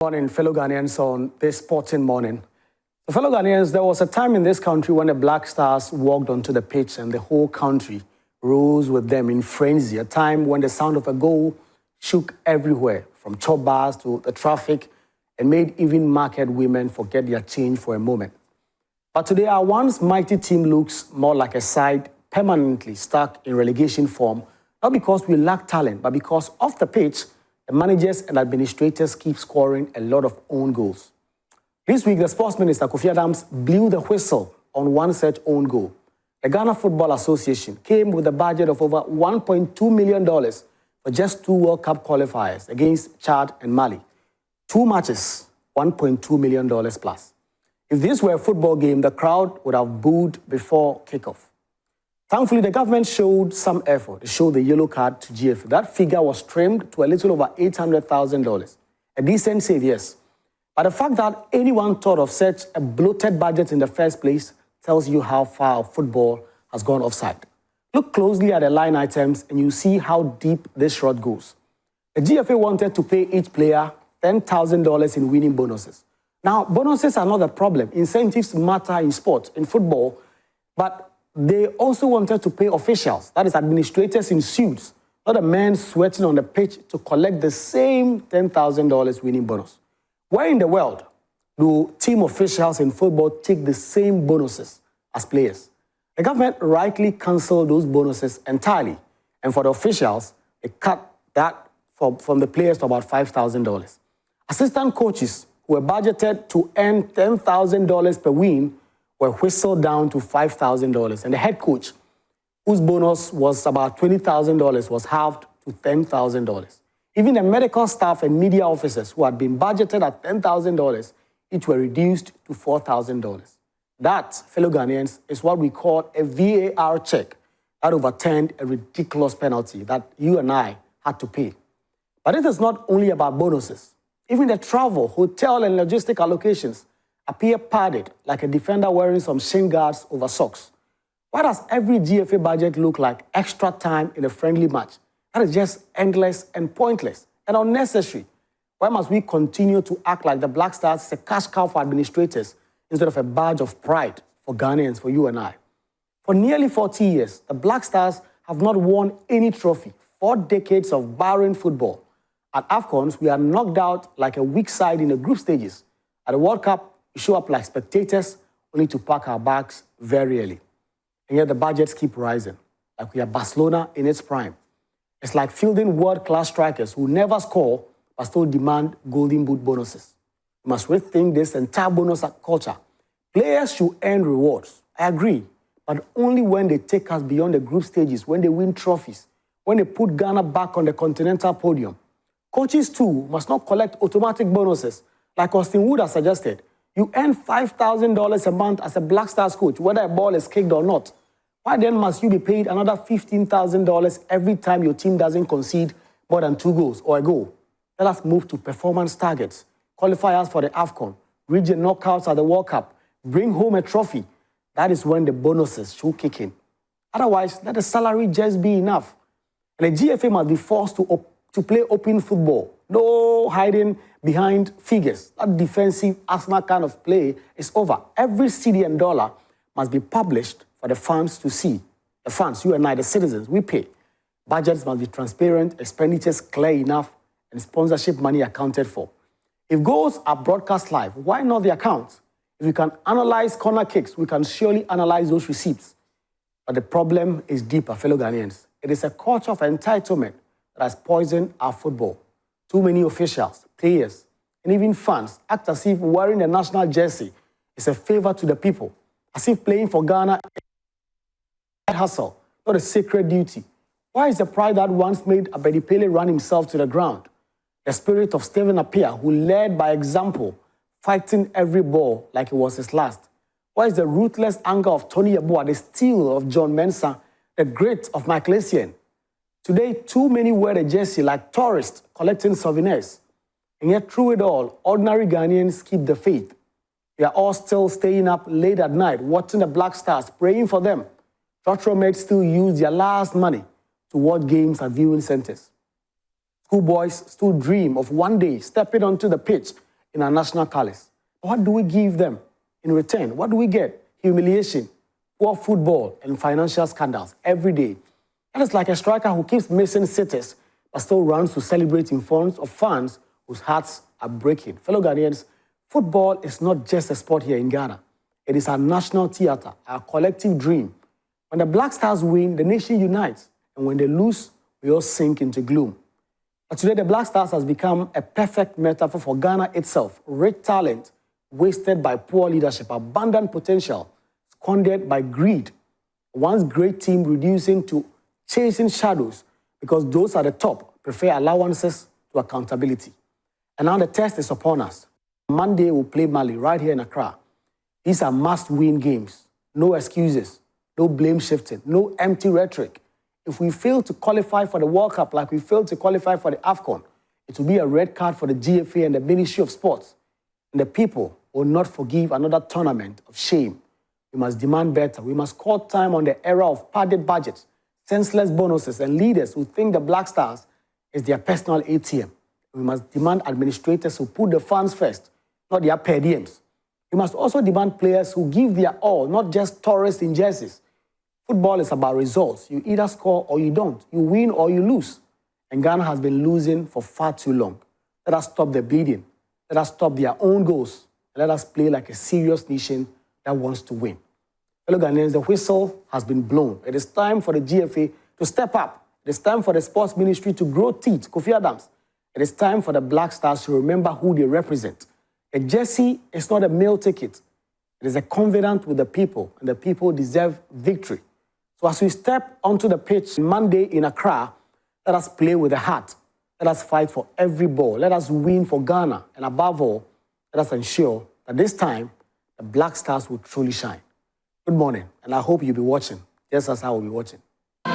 Morning, fellow Ghanaians, on this sporting morning. So, fellow Ghanaians, there was a time in this country when the Black Stars walked onto the pitch and the whole country rose with them in frenzy. A time when the sound of a goal shook everywhere, from chop bars to the traffic, and made even market women forget their change for a moment. But today, our once mighty team looks more like a side permanently stuck in relegation form, not because we lack talent, but because off the pitch, the managers and administrators keep scoring a lot of own goals. This week, the Sports Minister, Kofi Adams, blew the whistle on one such own goal. The Ghana Football Association came with a budget of over $1.2 million for just 2 World Cup qualifiers against Chad and Mali. 2 matches, $1.2 million plus. If this were a football game, the crowd would have booed before kickoff. Thankfully, the government showed some effort to show the yellow card to GFA. That figure was trimmed to a little over $800,000. A decent save, yes. But the fact that anyone thought of such a bloated budget in the first place tells you how far football has gone offside. Look closely at the line items and you see how deep this shot goes. The GFA wanted to pay each player $10,000 in winning bonuses. Now, bonuses are not the problem. Incentives matter in sport, in football, but they also wanted to pay officials, that is administrators in suits, not a man sweating on the pitch to collect the same $10,000 winning bonus. Where in the world do team officials in football take the same bonuses as players? The government rightly cancelled those bonuses entirely, and for the officials, they cut that from the players to about $5,000. Assistant coaches who were budgeted to earn $10,000 per win were whistled down to $5,000. And the head coach, whose bonus was about $20,000, was halved to $10,000. Even the medical staff and media officers who had been budgeted at $10,000, each were reduced to $4,000. That, fellow Ghanaians, is what we call a VAR check that overturned a ridiculous penalty that you and I had to pay. But it is not only about bonuses. Even the travel, hotel, and logistic allocations appear padded like a defender wearing some shin guards over socks. Why does every GFA budget look like extra time in a friendly match? That is just endless and pointless and unnecessary. Why must we continue to act like the Black Stars is a cash cow for administrators instead of a badge of pride for Ghanaians, for you and I? For nearly 40 years, the Black Stars have not won any trophy. 4 decades of barren football. At AFCONs, we are knocked out like a weak side in the group stages. At the World Cup, we show up like spectators, only to pack our bags very early. And yet the budgets keep rising, like we are Barcelona in its prime. It's like fielding world-class strikers who never score but still demand golden boot bonuses. We must rethink this entire bonus culture. Players should earn rewards, I agree, but only when they take us beyond the group stages, when they win trophies, when they put Ghana back on the continental podium. Coaches, too, must not collect automatic bonuses, like Austin Wood has suggested. You earn $5,000 a month as a Black Stars coach, whether a ball is kicked or not. Why then must you be paid another $15,000 every time your team doesn't concede more than 2 goals or a goal? Let us move to performance targets, qualifiers for the AFCON, region knockouts at the World Cup, bring home a trophy. That is when the bonuses should kick in. Otherwise, let the salary just be enough. And the GFA must be forced to play open football. No hiding behind figures. That defensive Arsenal kind of play is over. Every cedi and dollar must be published for the fans to see. The fans, you and I, the citizens, we pay. Budgets must be transparent, expenditures clear enough, and sponsorship money accounted for. If goals are broadcast live, why not the accounts? If we can analyze corner kicks, we can surely analyze those receipts. But the problem is deeper, fellow Ghanaians. It is a culture of entitlement that has poisoned our football. Too many officials, players, and even fans act as if wearing the national jersey is a favor to the people, as if playing for Ghana is a hustle, not a sacred duty. Why is the pride that once made Abedi Pele run himself to the ground? The spirit of Stephen Appiah, who led by example, fighting every ball like it was his last. Why is the ruthless anger of Tony Yeboah, the steel of John Mensah, the grit of Michael Essien? Today, too many wear the jersey like tourists collecting souvenirs. And yet, through it all, ordinary Ghanaians keep the faith. We are all still staying up late at night, watching the Black Stars, praying for them. Trotro mates still use their last money to watch games at viewing centers. Schoolboys still dream of one day stepping onto the pitch in our national colours. What do we give them in return? What do we get? Humiliation, poor football, and financial scandals every day. That is like a striker who keeps missing sitters but still runs to celebrate in front of fans whose hearts are breaking. Fellow Ghanaians, football is not just a sport here in Ghana. It is our national theatre, our collective dream. When the Black Stars win, the nation unites. And when they lose, we all sink into gloom. But today, the Black Stars has become a perfect metaphor for Ghana itself. Rich talent, wasted by poor leadership, abundant potential, squandered by greed. Once great team reducing to chasing shadows because those at the top prefer allowances to accountability. And now the test is upon us. Monday, we'll play Mali right here in Accra. These are must-win games. No excuses, no blame shifting, no empty rhetoric. If we fail to qualify for the World Cup like we failed to qualify for the AFCON, it will be a red card for the GFA and the Ministry of Sports. And the people will not forgive another tournament of shame. We must demand better. We must call time on the era of padded budgets, senseless bonuses, and leaders who think the Black Stars is their personal ATM. We must demand administrators who put the fans first, not their per diems. We must also demand players who give their all, not just tourists in jerseys. Football is about results. You either score or you don't. You win or you lose. And Ghana has been losing for far too long. Let us stop the bleeding. Let us stop their own goals. And let us play like a serious nation that wants to win. Fellow Ghanaians, the whistle has been blown. It is time for the GFA to step up. It is time for the sports ministry to grow teeth. Kofi Adams. It is time for the Black Stars to remember who they represent. A jersey is not a meal ticket. It is a covenant with the people, and the people deserve victory. So as we step onto the pitch Monday in Accra, let us play with the heart. Let us fight for every ball. Let us win for Ghana. And above all, let us ensure that this time, the Black Stars will truly shine. Good morning, and I hope you'll be watching, just as I will be watching.